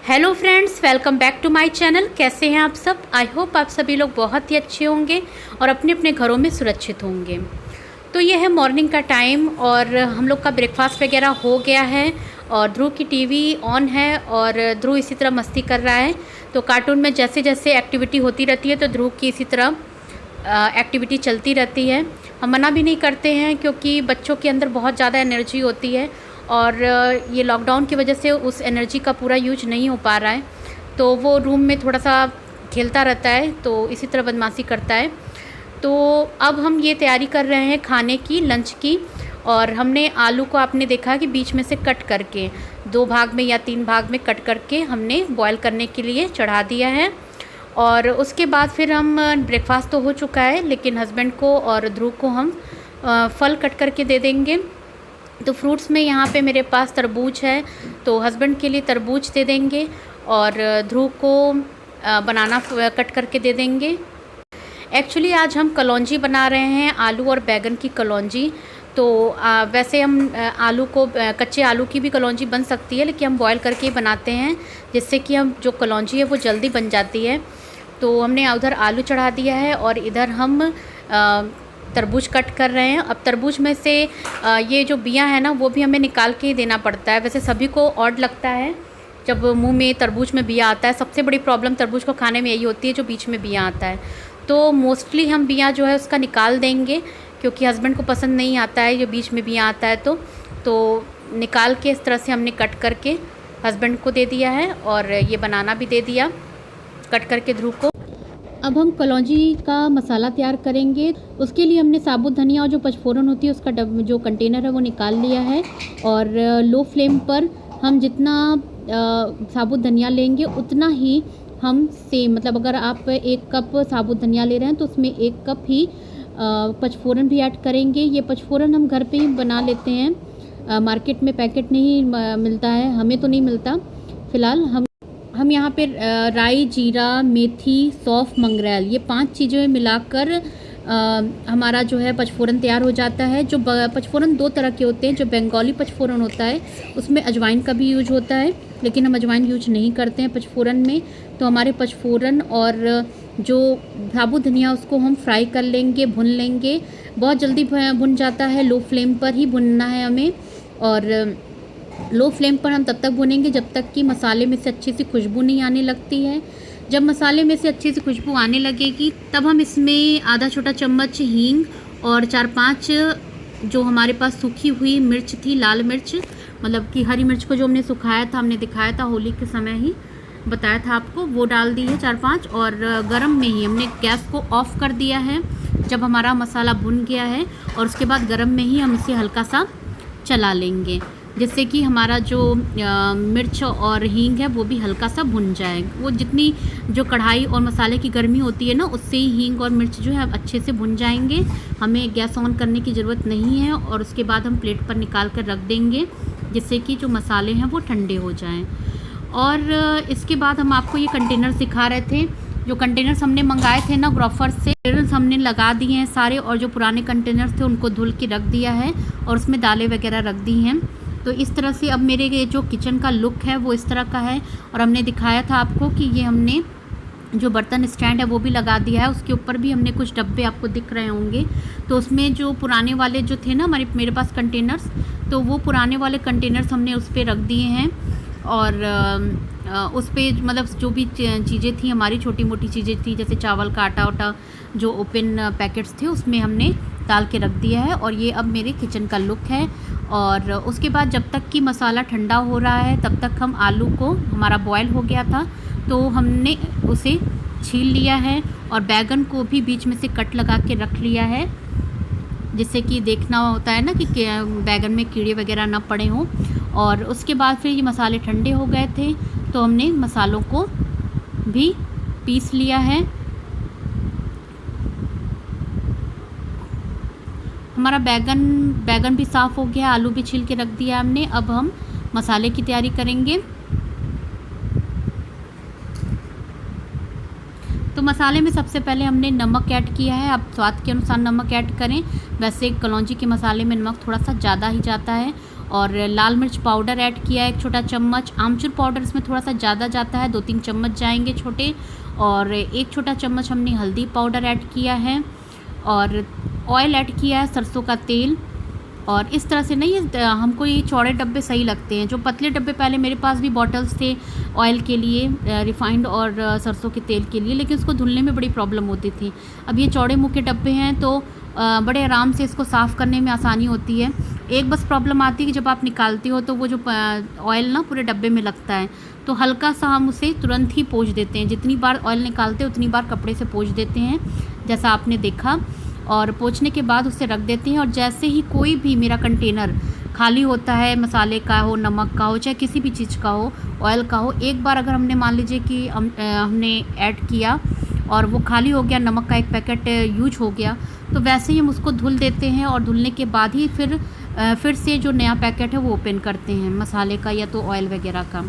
Hello friends, welcome back to my channel. कैसे हैं आप सब? आई होप आप सभी लोग बहुत ही अच्छे होंगे और अपने अपने घरों में सुरक्षित होंगे। तो ये है मॉर्निंग का टाइम और हम लोग का ब्रेकफास्ट वगैरह हो गया है और ध्रुव की टीवी ऑन है और ध्रुव इसी तरह मस्ती कर रहा है। तो कार्टून में जैसे जैसे एक्टिविटी होती रहती है तो ध्रुव की इसी तरह एक्टिविटी चलती रहती है। हम मना भी नहीं करते हैं क्योंकि बच्चों के अंदर बहुत ज़्यादा एनर्जी होती है और ये लॉकडाउन की वजह से उस एनर्जी का पूरा यूज नहीं हो पा रहा है, तो वो रूम में थोड़ा सा खेलता रहता है, तो इसी तरह बदमाशी करता है। तो अब हम ये तैयारी कर रहे हैं खाने की, लंच की। और हमने आलू को, आपने देखा कि बीच में से कट करके 2 भाग में या 3 भाग में कट करके हमने बॉयल करने के लिए चढ़ा दिया है। और उसके बाद फिर हम, ब्रेकफास्ट तो हो चुका है लेकिन हस्बैंड को और ध्रुव को हम फल कट करके दे देंगे। तो फ्रूट्स में यहाँ पे मेरे पास तरबूज है, तो हस्बैंड के लिए तरबूज दे देंगे और ध्रुव को बनाना कट करके दे देंगे। एक्चुअली आज हम कलौंजी बना रहे हैं, आलू और बैगन की कलौंजी। तो वैसे हम आलू को, कच्चे आलू की भी कलौंजी बन सकती है लेकिन हम बॉयल करके ही बनाते हैं, जिससे कि हम जो कलौंजी है वो जल्दी बन जाती है। तो हमने उधर आलू चढ़ा दिया है और इधर हम तरबूज कट कर रहे हैं। अब तरबूज में से ये जो बियाँ हैं ना, वो भी हमें निकाल के ही देना पड़ता है। वैसे सभी को ऑड लगता है जब मुंह में तरबूज में बियाँ आता है। सबसे बड़ी प्रॉब्लम तरबूज को खाने में यही होती है, जो बीच में बियाँ आता है। तो मोस्टली हम बियाँ जो है उसका निकाल देंगे क्योंकि हस्बैंड को पसंद नहीं आता है जो बीच में बियाँ आता है। तो निकाल के इस तरह से हमने कट करके हस्बैंड को दे दिया है और ये बनाना भी दे दिया कट करके ध्रुव को। अब हम कलौंजी का मसाला तैयार करेंगे। उसके लिए हमने साबुत धनिया और जो पचफोरन होती है उसका जो कंटेनर है वो निकाल लिया है। और लो फ्लेम पर हम जितना साबुत धनिया लेंगे उतना ही हम मतलब अगर आप 1 कप साबुत धनिया ले रहे हैं तो उसमें 1 कप ही पचफोरन भी ऐड करेंगे। ये पचफोरन हम घर पे ही बना लेते हैं, मार्केट में पैकेट नहीं मिलता है, हमें तो नहीं मिलता फ़िलहाल। हम यहाँ पे राई, जीरा, मेथी, सौंफ, मंगरेल, ये 5 चीज़ें मिलाकर हमारा जो है पचफोरन तैयार हो जाता है। जो पचफोरन 2 तरह के होते हैं। जो बंगाली पचफोरन होता है उसमें अजवाइन का भी यूज होता है, लेकिन हम अजवाइन यूज नहीं करते हैं पचफोरन में। तो हमारे पचफोरन और जो साबुत धनिया उसको हम फ्राई कर लेंगे, भुन लेंगे। बहुत जल्दी भुन जाता है, लो फ्लेम पर ही भुनना है हमें। और लो फ्लेम पर हम तब तक भुनेंगे जब तक कि मसाले में से अच्छी सी खुशबू नहीं आने लगती है। जब मसाले में से अच्छी सी खुशबू आने लगेगी तब हम इसमें आधा छोटा चम्मच हींग और 4-5 जो हमारे पास सूखी हुई मिर्च थी, लाल मिर्च, मतलब कि हरी मिर्च को जो हमने सुखाया था, हमने दिखाया था होली के समय ही बताया था आपको, वो डाल दी है 4-5। और गरम में ही हमने गैस को ऑफ़ कर दिया है जब हमारा मसाला भुन गया है। और उसके बाद गरम में ही हम इसे हल्का सा चला लेंगे जिससे कि हमारा जो मिर्च और हींग है वो भी हल्का सा भुन जाए। वो जितनी जो कढ़ाई और मसाले की गर्मी होती है ना, उससे ही हींग और मिर्च जो है अच्छे से भुन जाएंगे। हमें गैस ऑन करने की ज़रूरत नहीं है। और उसके बाद हम प्लेट पर निकाल कर रख देंगे जिससे कि जो मसाले हैं वो ठंडे हो जाएं। और इसके बाद हम आपको ये कंटेनर्स दिखा रहे थे। जो कंटेनर्स हमने मंगाए थे ना ग्रोफर से, कंटेनर्स हमने लगा दिए हैं सारे, और जो पुराने कंटेनर्स थे उनको धुल के रख दिया है और उसमें दालें वगैरह रख दी हैं। तो इस तरह से अब मेरे ये जो किचन का लुक है वो इस तरह का है। और हमने दिखाया था आपको कि ये हमने जो बर्तन स्टैंड है वो भी लगा दिया है। उसके ऊपर भी हमने कुछ डब्बे आपको दिख रहे होंगे। तो उसमें जो पुराने वाले जो थे ना मेरे पास कंटेनर्स, तो वो पुराने वाले कंटेनर्स हमने उस पर रख दिए हैं। और उस पर मतलब जो भी चीज़ें थी हमारी, छोटी मोटी चीज़ें थी जैसे चावल का आटा वाटा, जो ओपन पैकेट्स थे उसमें हमने डाल के रख दिया है। और ये अब मेरे किचन का लुक है। और उसके बाद जब तक कि मसाला ठंडा हो रहा है तब तक हम आलू को, हमारा बॉयल हो गया था तो हमने उसे छील लिया है। और बैगन को भी बीच में से कट लगा के रख लिया है, जिससे कि देखना होता है ना कि बैगन में कीड़े वगैरह ना पड़े हों। और उसके बाद फिर ये मसाले ठंडे हो गए थे तो हमने मसालों को भी पीस लिया है। हमारा बैगन भी साफ़ हो गया, आलू भी छील के रख दिया हमने। अब हम मसाले की तैयारी करेंगे। तो मसाले में सबसे पहले हमने नमक ऐड किया है। आप स्वाद के अनुसार नमक ऐड करें। वैसे कलौंजी के मसाले में नमक थोड़ा सा ज़्यादा ही जाता है। और लाल मिर्च पाउडर ऐड किया है 1 छोटा चम्मच। आमचूर पाउडर इसमें थोड़ा सा ज़्यादा जाता है, 2-3 चम्मच जाएंगे छोटे। और 1 छोटा चम्मच हमने हल्दी पाउडर ऐड किया है और ऑयल ऐड किया है सरसों का तेल। और इस तरह से नहीं, हमको ये चौड़े डब्बे सही लगते हैं। जो पतले डब्बे पहले मेरे पास भी बॉटल्स थे ऑयल के लिए, रिफाइंड और सरसों के तेल के लिए, लेकिन उसको धुलने में बड़ी प्रॉब्लम होती थी। अब ये चौड़े मुँह के डब्बे हैं तो बड़े आराम से इसको साफ़ करने में आसानी होती है। एक बस प्रॉब्लम आती है कि जब आप निकालते हो तो वो जो ऑयल ना पूरे डब्बे में लगता है, तो हल्का सा हम उसे तुरंत ही पोंछ देते हैं। जितनी बार ऑयल निकालते हैं उतनी बार कपड़े से पोंछ देते हैं, जैसा आपने देखा। और पोंछने के बाद उसे रख देते हैं। और जैसे ही कोई भी मेरा कंटेनर खाली होता है, मसाले का हो, नमक का हो, चाहे किसी भी चीज़ का हो, ऑयल का हो, एक बार अगर हमने मान लीजिए कि हमने ऐड किया और वो खाली हो गया, नमक का 1 पैकेट यूज हो गया, तो वैसे ही हम उसको धुल देते हैं। और धुलने के बाद ही फिर से जो नया पैकेट है वो ओपन करते हैं मसाले का या तो ऑयल वगैरह का।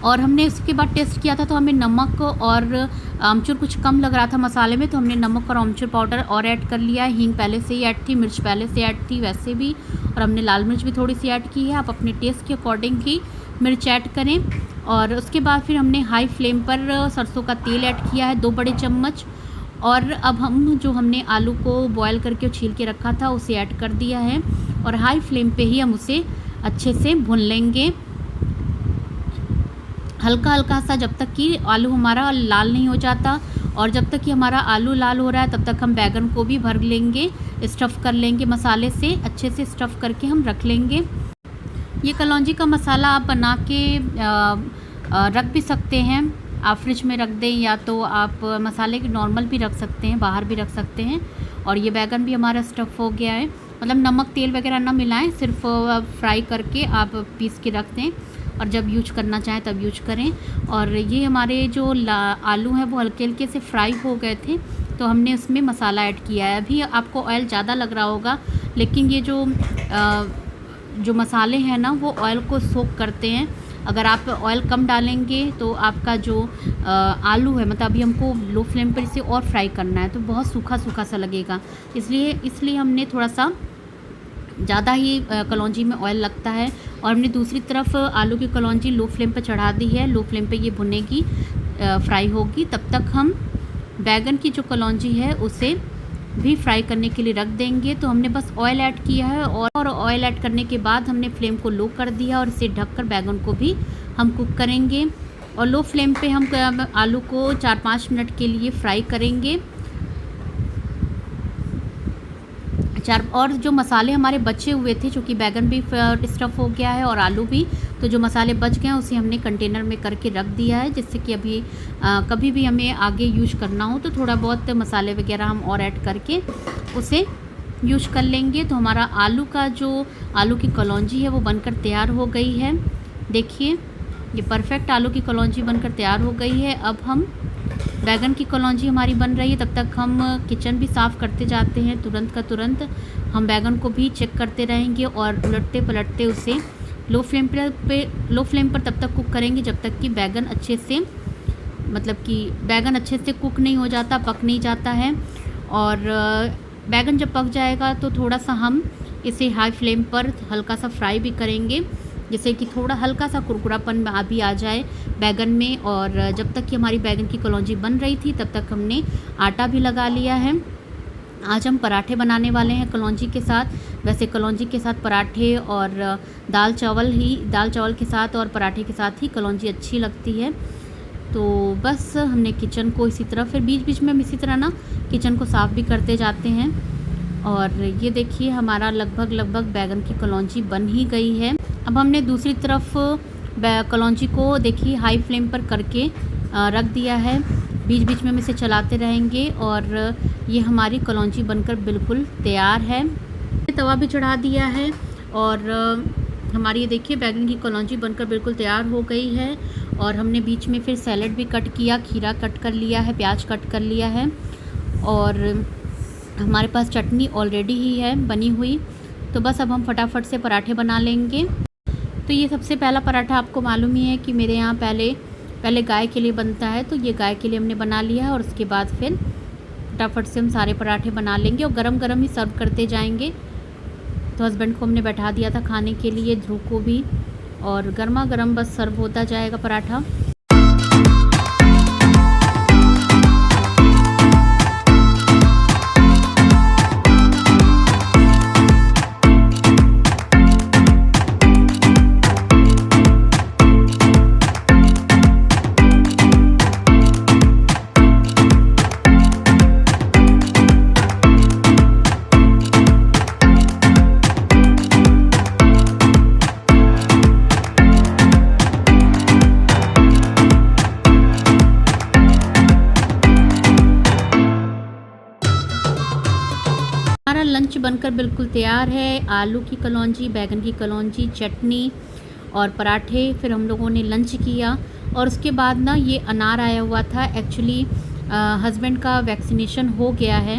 और हमने इसके बाद टेस्ट किया था तो हमें नमक और आमचूर कुछ कम लग रहा था मसाले में, तो हमने नमक और आमचूर पाउडर और ऐड कर लिया। हींग पहले से ही ऐड थी, मिर्च पहले से ऐड थी वैसे भी, और हमने लाल मिर्च भी थोड़ी सी ऐड की है। आप अपने टेस्ट के अकॉर्डिंग ही मिर्च ऐड करें। और उसके बाद फिर हमने हाई फ्लेम पर सरसों का तेल ऐड किया है 2 बड़े चम्मच। और अब हम जो हमने आलू को बॉयल करके छील के रखा था उसे ऐड कर दिया है और हाई फ्लेम पे ही हम उसे अच्छे से भून लेंगे, हल्का हल्का सा, जब तक कि आलू हमारा लाल नहीं हो जाता। और जब तक कि हमारा आलू लाल हो रहा है तब तक हम बैगन को भी भर लेंगे, स्टफ़ कर लेंगे मसाले से, अच्छे से स्टफ़ करके हम रख लेंगे। ये कलौंजी का मसाला आप बना के रख भी सकते हैं, आप फ्रिज में रख दें, या तो आप मसाले के नॉर्मल भी रख सकते हैं, बाहर भी रख सकते हैं। और ये बैगन भी हमारा स्टफ़ हो गया है, मतलब नमक तेल वगैरह ना मिलाएं, सिर्फ फ्राई करके आप पीस के रख दें और जब यूज करना चाहें तब यूज करें। और ये हमारे जो आलू हैं वो हल्के हल्के से फ्राई हो गए थे, तो हमने उसमें मसाला ऐड किया है। अभी आपको ऑयल ज़्यादा लग रहा होगा, लेकिन ये जो मसाले हैं ना वो ऑयल को सोक करते हैं। अगर आप ऑयल कम डालेंगे तो आपका जो आलू है, मतलब अभी हमको लो फ्लेम पर इसे और फ्राई करना है, तो बहुत सूखा सूखा सा लगेगा, इसलिए हमने थोड़ा सा ज़्यादा ही कलौंजी में ऑयल लगता है। और हमने दूसरी तरफ आलू की कलौंजी लो फ्लेम पर चढ़ा दी है, लो फ्लेम पे ये भुनेगी, फ्राई होगी। तब तक हम बैगन की जो कलौंजी है उसे भी फ्राई करने के लिए रख देंगे। तो हमने बस ऑयल ऐड किया है और ऑयल ऐड करने के बाद हमने फ्लेम को लो कर दिया और इसे ढककर बैगन को भी हम कुक करेंगे। और लो फ्लेम पे हम आलू को 4-5 मिनट के लिए फ्राई करेंगे। और जो मसाले हमारे बचे हुए थे, चूँकि बैगन भी स्टफ़ हो गया है और आलू भी, तो जो मसाले बच गए हैं उसे हमने कंटेनर में करके रख दिया है, जिससे कि अभी कभी भी हमें आगे यूज करना हो तो थोड़ा बहुत मसाले वगैरह हम और ऐड करके उसे यूज कर लेंगे। तो हमारा आलू की कलौंजी है वो बनकर तैयार हो गई है। देखिए ये परफेक्ट आलू की कलौंजी बनकर तैयार हो गई है। अब हम बैगन की कलौंजी हमारी बन रही है, तब तक हम किचन भी साफ़ करते जाते हैं। तुरंत का तुरंत हम बैगन को भी चेक करते रहेंगे और उलटते पलटते उसे लो फ्लेम पर तब तक कुक करेंगे जब तक कि बैगन अच्छे से कुक नहीं हो जाता, पक नहीं जाता है। और बैगन जब पक जाएगा तो थोड़ा सा हम इसे हाई फ्लेम पर हल्का सा फ्राई भी करेंगे, जिससे कि थोड़ा हल्का सा कुरकुरापन भी आ जाए बैगन में। और जब तक कि हमारी बैगन की कलौंजी बन रही थी तब तक हमने आटा भी लगा लिया है। आज हम पराठे बनाने वाले हैं कलौंजी के साथ। वैसे कलौंजी के साथ पराठे और दाल चावल के साथ और पराठे के साथ ही कलौंजी अच्छी लगती है। तो बस हमने किचन को इसी तरह, फिर बीच बीच में हम इसी तरह ना किचन को साफ़ भी करते जाते हैं। और ये देखिए हमारा लगभग बैगन की कलौंजी बन ही गई है। अब हमने दूसरी तरफ कलौंजी को देखिए हाई फ्लेम पर करके रख दिया है, बीच बीच में हम इसे चलाते रहेंगे और ये हमारी कलौंजी बनकर बिल्कुल तैयार है। तवा भी चढ़ा दिया है और हमारी ये देखिए बैगन की कलौंजी बनकर बिल्कुल तैयार हो गई है। और हमने बीच में फिर सैलेड भी कट किया, खीरा कट कर लिया है, प्याज कट कर लिया है और हमारे पास चटनी ऑलरेडी ही है बनी हुई। तो बस अब हम फटाफट से पराठे बना लेंगे। तो ये सबसे पहला पराठा आपको मालूम ही है कि मेरे यहाँ पहले गाय के लिए बनता है, तो ये गाय के लिए हमने बना लिया है। और उसके बाद फिर फटाफट से हम सारे पराठे बना लेंगे और गरम गरम ही सर्व करते जाएंगे। तो हस्बैंड को हमने बैठा दिया था खाने के लिए, ध्रुव को भी, और गर्मा गर्म बस सर्व होता जाएगा पराठा। हमारा लंच बनकर बिल्कुल तैयार है। आलू की कलौंजी, बैगन की कलौंजी, चटनी और पराठे। फिर हम लोगों ने लंच किया और उसके बाद ना ये अनार आया हुआ था। एक्चुअली हस्बैंड का वैक्सीनेशन हो गया है।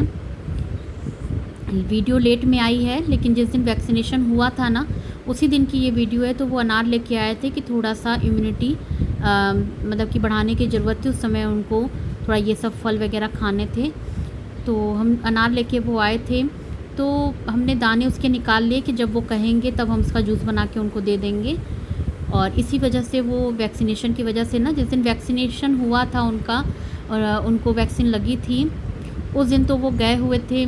वीडियो लेट में आई है, लेकिन जिस दिन वैक्सीनेशन हुआ था ना उसी दिन की ये वीडियो है। तो वो अनार लेके आए थे कि थोड़ा सा इम्यूनिटी मतलब कि बढ़ाने की ज़रूरत थी। उस समय उनको थोड़ा ये सब फल वगैरह खाने थे, तो हम अनार लेके वो आए थे। तो हमने दाने उसके निकाल लिए कि जब वो कहेंगे तब हम उसका जूस बना के उनको दे देंगे। और इसी वजह से वो वैक्सीनेशन की वजह से ना, जिस दिन वैक्सीनेशन हुआ था उनका और उनको वैक्सीन लगी थी, उस दिन तो वो गए हुए थे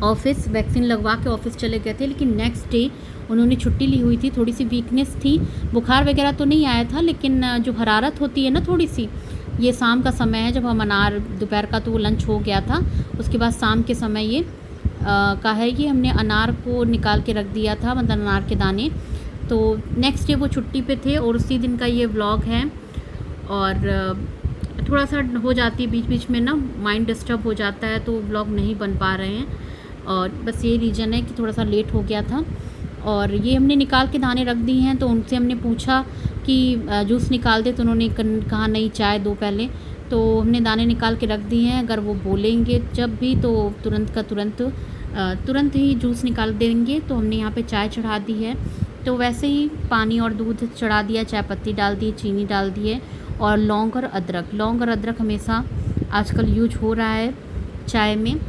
ऑफ़िस, वैक्सीन लगवा के ऑफ़िस चले गए थे। लेकिन नेक्स्ट डे उन्होंने छुट्टी ली हुई थी। थोड़ी सी वीकनेस थी, बुखार वगैरह तो नहीं आया था, लेकिन जो हरारत होती है ना थोड़ी सी, ये शाम का समय है जब हम अनार, दोपहर का तो वो लंच हो गया था, उसके बाद शाम के समय ये का है कि हमने अनार को निकाल के रख दिया था, मतलब अनार के दाने। तो नेक्स्ट डे वो छुट्टी पे थे और उसी दिन का ये व्लॉग है। और थोड़ा सा हो जाती है बीच बीच में ना, माइंड डिस्टर्ब हो जाता है, तो व्लॉग नहीं बन पा रहे हैं। और बस ये रीज़न है कि थोड़ा सा लेट हो गया था। और ये हमने निकाल के दाने रख दिए हैं। तो उनसे हमने पूछा कि जूस निकाल दे, तो उन्होंने कहा नहीं, चाय दो पहले। तो हमने दाने निकाल के रख दिए हैं। अगर वो बोलेंगे जब भी तो तुरंत ही जूस निकाल देंगे। तो हमने यहाँ पे चाय चढ़ा दी है। तो वैसे ही पानी और दूध चढ़ा दिया, चाय पत्ती डाल दी, चीनी डाल दी है, और लौंग और अदरक हमेशा आजकल यूज हो रहा है चाय में।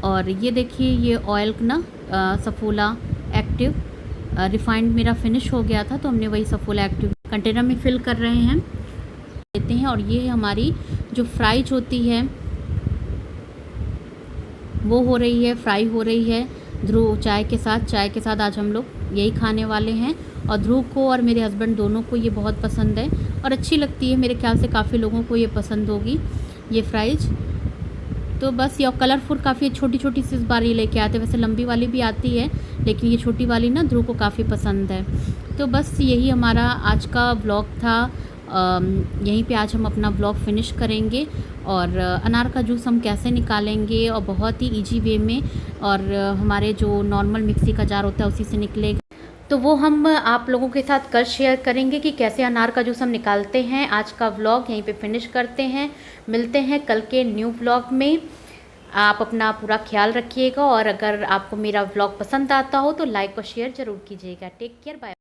और ये देखिए, ये ऑयल ना सफोला एक्टिव रिफाइंड मेरा फिनिश हो गया था, तो हमने वही सफोला एक्टिव कंटेनर में फिल कर रहे हैं, लेते हैं। और ये हमारी जो फ्राइज होती है वो हो रही है, फ्राई हो रही है ध्रुव चाय के साथ आज हम लोग यही खाने वाले हैं। और ध्रुव को और मेरे हस्बैंड दोनों को ये बहुत पसंद है और अच्छी लगती है। मेरे ख्याल से काफ़ी लोगों को ये पसंद होगी, ये फ्राइज। तो बस ये कलरफुल काफ़ी छोटी छोटी सी इस बार ये लेके आते हैं। वैसे लंबी वाली भी आती है, लेकिन ये छोटी वाली ना ध्रुव को काफ़ी पसंद है। तो बस यही हमारा आज का व्लॉग था। यहीं पे आज हम अपना व्लॉग फिनिश करेंगे। और अनार का जूस हम कैसे निकालेंगे, और बहुत ही इजी वे में, और हमारे जो नॉर्मल मिक्सी का जार होता है उसी से निकलेगा, तो वो हम आप लोगों के साथ कल शेयर करेंगे कि कैसे अनार का जूस हम निकालते हैं। आज का व्लॉग यहीं पे फिनिश करते हैं, मिलते हैं कल के न्यू व्लॉग में। आप अपना पूरा ख्याल रखिएगा, और अगर आपको मेरा व्लॉग पसंद आता हो तो लाइक और शेयर ज़रूर कीजिएगा। Take care, bye.